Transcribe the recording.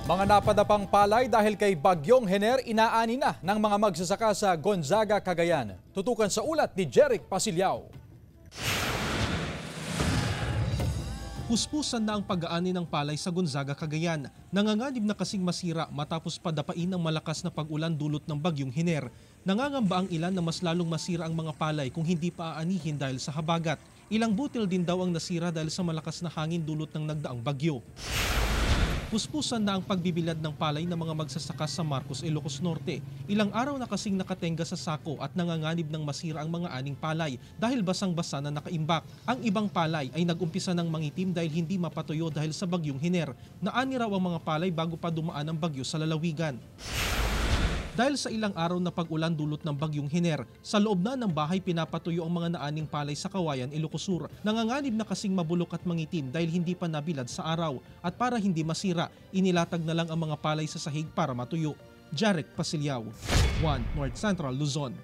Mga napadapang palay dahil kay Bagyong Hener inaani na ng mga magsasaka sa Gonzaga, Cagayan. Tutukan sa ulat ni Jeric Pasilyao. Puspusan na ang pag-aani ng palay sa Gonzaga, Cagayan. Nanganganib na kasing masira matapos padapain ng malakas na pag-ulan dulot ng Bagyong Hener. Nangangamba ang ilan na mas lalong masira ang mga palay kung hindi pa aanihin dahil sa habagat. Ilang butil din daw ang nasira dahil sa malakas na hangin dulot ng nagdaang bagyo. Puspusan na ang pagbibilad ng palay ng mga magsasaka sa Marcos, Ilocos Norte. Ilang araw na kasing nakatenga sa sako at nanganganib ng masira ang mga aning palay dahil basang-basa na nakaimbak. Ang ibang palay ay nag-umpisa ng mangitim dahil hindi mapatuyo dahil sa Bagyong Hener. Naani raw ang mga palay bago pa dumaan ang bagyo sa lalawigan. Dahil sa ilang araw na pag-ulan dulot ng Bagyong Hener, sa loob na ng bahay pinapatuyo ang mga naaning palay sa Kawayan, Ilocos Sur. Nanganganib na kasing mabulok at mangitim dahil hindi pa nabilad sa araw. At para hindi masira, inilatag na lang ang mga palay sa sahig para matuyo. Jeric Pasilyao, 1 North Central Luzon.